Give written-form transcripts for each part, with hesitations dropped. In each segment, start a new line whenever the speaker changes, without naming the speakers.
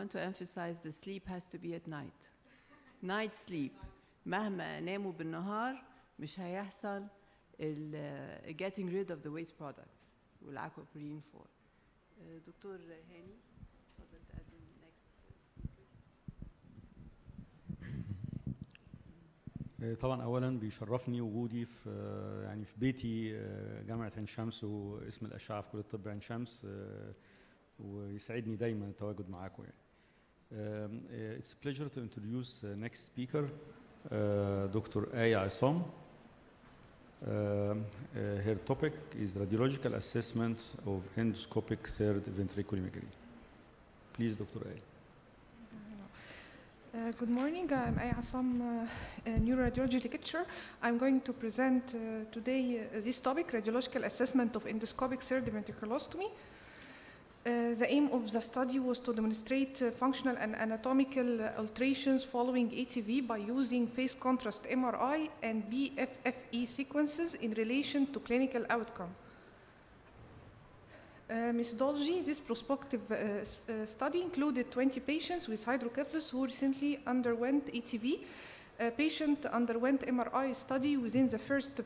want to emphasize the sleep has to be at night. Night sleep. مهما ناموا بالنهار مش هيحصل getting rid of the waste products والaquaprine 4. دكتور هاني اتفضل تقدم next
speaker. طبعا اولا بيشرفني وجودي في يعني في بيتي جامعه عين شمس واسم الاشعه في كليه الطب عين شمس ويسعدني دايما التواجد معاكم يعني. It's a pleasure to introduce next speaker, Dr. Essam. Her topic is radiological assessment of endoscopic third ventricular imagery. Please, Dr. A.
Good morning. I'm Essam, a neuroradiology lecturer. I'm going to present today this topic, radiological assessment of endoscopic third ventriculostomy. The aim of the study was to demonstrate functional and anatomical alterations following ATV by using phase contrast MRI and BFFE sequences in relation to clinical outcome. Methodology: this prospective study included 20 patients with hydrocephalus who recently underwent ATV. A patient underwent MRI study within the first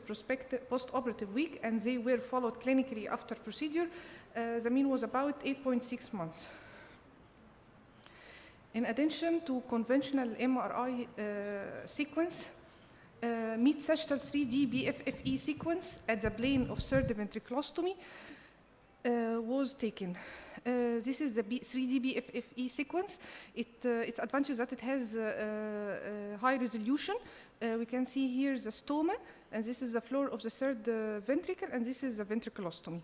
post-operative week, and they were followed clinically after procedure. The mean was about 8.6 months. In addition to conventional MRI sequence, mid-sagittal 3D BFFE sequence at the plane of third ventriculostomy was taken. This is the 3D BFFE sequence. Its advantage is that it has high resolution. We can see here the stoma, and this is the floor of the third ventricle, and this is the ventriculostomy.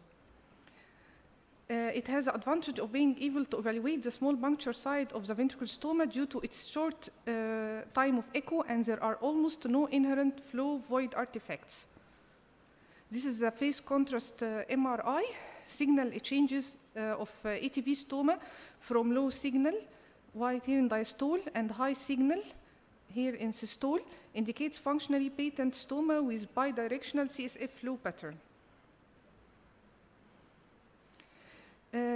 It has the advantage of being able to evaluate the small puncture side of the ventricular stoma due to its short time of echo, and there are almost no inherent flow void artifacts. This is the phase contrast MRI. Signal changes of ATV stoma from low signal, white here in diastole, and high signal here in systole, indicates functionally patent stoma with bidirectional CSF flow pattern.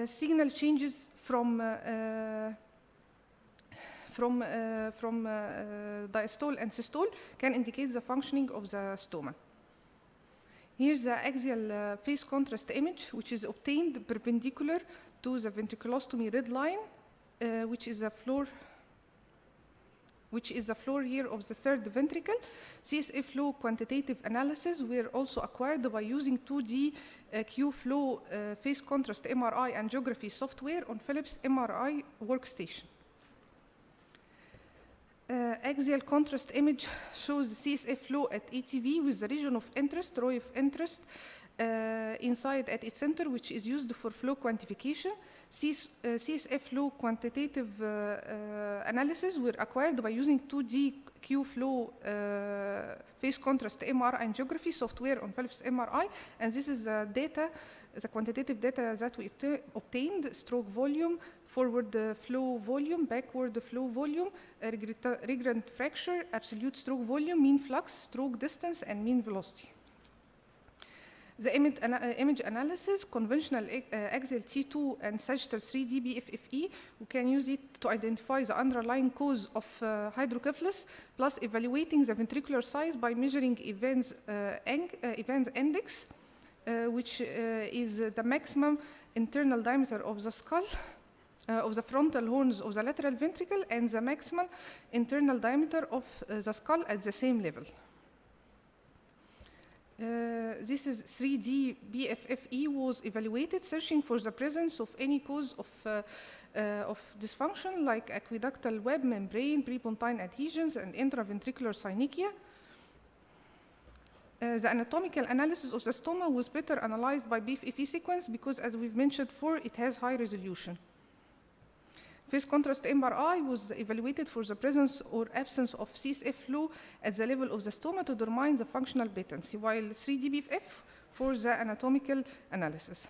Signal changes from diastole and systole can indicate the functioning of the stoma. Here's the axial phase contrast image, which is obtained perpendicular to the ventriculostomy red line, which is the floor here of the third ventricle. CSF flow quantitative analysis were also acquired by using 2D Q-flow phase contrast MRI angiography software on Philips MRI workstation. Axial contrast image shows the CSF flow at ATV with the region of interest, row of interest, inside at its center, which is used for flow quantification. CSF flow quantitative analysis were acquired by using 2D Q-flow phase contrast MR angiography software on Philips MRI, and this is the data, the quantitative data that we obtained: stroke volume, forward flow volume, backward flow volume, recurrent fracture, absolute stroke volume, mean flux, stroke distance, and mean velocity. The image analysis, conventional axial T2 and sagittal 3D BFFE, we can use it to identify the underlying cause of hydrocephalus, plus evaluating the ventricular size by measuring Evans index, which is the maximum internal diameter of the skull, of the frontal horns of the lateral ventricle, and the maximum internal diameter of the skull at the same level. This is 3D BFFE was evaluated, searching for the presence of any cause of dysfunction like aqueductal web, membrane, prepontine adhesions, and intraventricular synechia. The anatomical analysis of the stoma was better analyzed by BFFE sequence because, as we've mentioned before, it has high resolution. Phase contrast MRI was evaluated for the presence or absence of CSF flow at the level of the stoma to determine the functional patency, while 3D BFF for the anatomical analysis.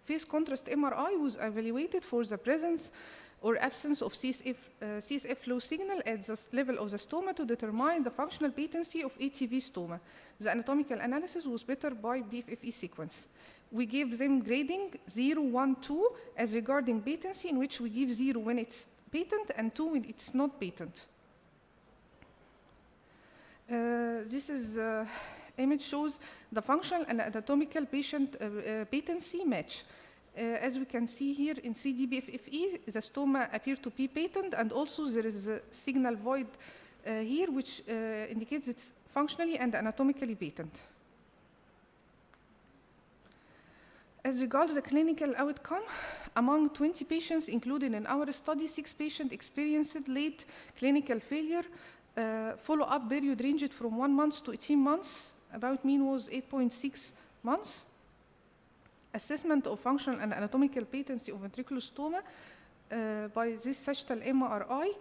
Phase contrast MRI was evaluated for the presence or absence of CSF flow signal at the level of the stoma to determine the functional patency of ATV stoma. The anatomical analysis was better by BFFE sequence. we give them grading 0, 1, 2 as regarding patency, in which we give 0 when it's patent and 2 when it's not patent. This is image shows the functional and anatomical patient patency match. As we can see here in 3D BFFE, the stoma appear to be patent, and also there is a signal void here, which indicates it's functionally and anatomically patent. As regards the clinical outcome, among 20 patients included in our study, 6 patients experienced late clinical failure. Follow-up period ranged from 1 month to 18 months. About mean was 8.6 months. Assessment of functional and anatomical patency of ventriculostoma by this sagittal MRI.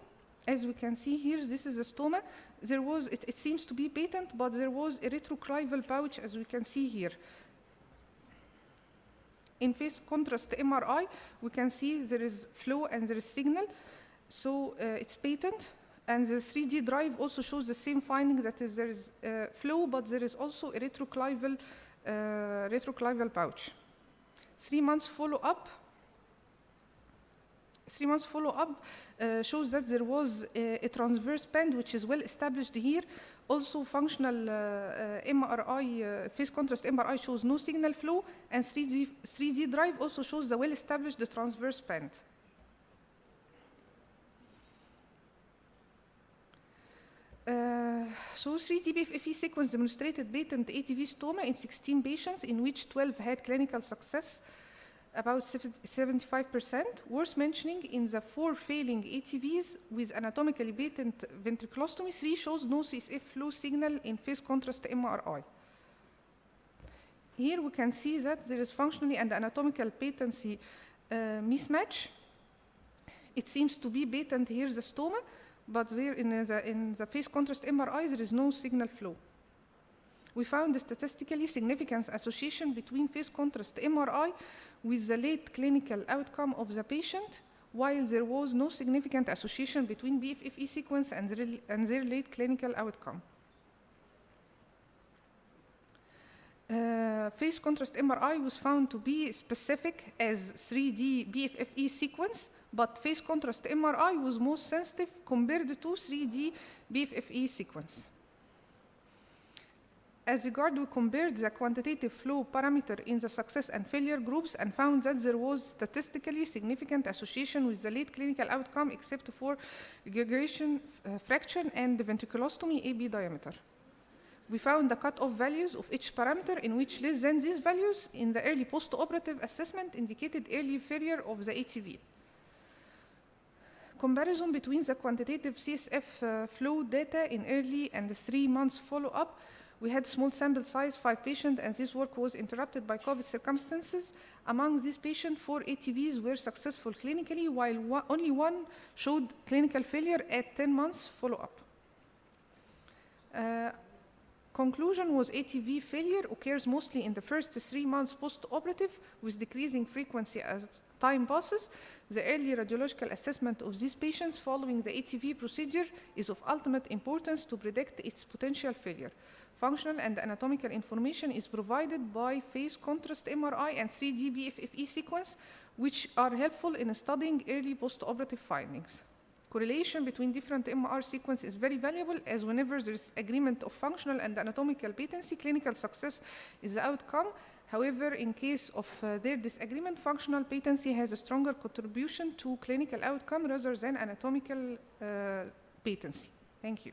As we can see here, this is a stoma. There was, it seems to be patent, but there was a retroclival pouch, as we can see here. In phase contrast MRI, we can see there is flow and there is signal, so it's patent. And the 3D drive also shows the same finding, that is, there is flow, but there is also a retroclival pouch. 3 months follow-up. 3 months follow-up shows that there was a transverse band, which is well established here. Also, functional MRI, phase contrast MRI shows no signal flow, and 3D drive also shows the well-established transverse band. So 3D BFFE sequence demonstrated patent ATV stoma in 16 patients, in which 12 had clinical success, about 75%. Worth mentioning, in the 4 failing ATVs with anatomically patent ventriculostomy, 3 shows no CSF flow signal in phase contrast MRI. Here we can see that there is functionally and anatomical patency mismatch. It seems to be patent here, the stoma, but there in the phase contrast MRI, there is no signal flow. We found a statistically significant association between phase contrast MRI with the late clinical outcome of the patient, while there was no significant association between BFFE sequence and their late clinical outcome. Phase contrast MRI was found to be specific as 3D BFFE sequence, but phase contrast MRI was most sensitive compared to 3D BFFE sequence. As regard, we compared the quantitative flow parameter in the success and failure groups and found that there was statistically significant association with the late clinical outcome, except for regurgitation fraction and the ventriculostomy AB diameter. We found the cutoff values of each parameter, in which less than these values in the early post-operative assessment indicated early failure of the ATV. Comparison between the quantitative CSF flow data in early and the 3 months follow-up. We had small sample size, 5 patients, and this work was interrupted by COVID circumstances. Among these patients, 4 ATVs were successful clinically, while only 1 showed clinical failure at 10 months follow-up. Conclusion was ATV failure occurs mostly in the first 3 months post-operative, with decreasing frequency as time passes. The early radiological assessment of these patients following the ATV procedure is of ultimate importance to predict its potential failure. Functional and anatomical information is provided by phase contrast MRI and 3D BFFE sequence, which are helpful in studying early post-operative findings. Correlation between different MR sequences is very valuable, as whenever there is agreement of functional and anatomical patency, clinical success is the outcome. However, in case of their disagreement, functional patency has a stronger contribution to clinical outcome rather than anatomical patency. Thank you.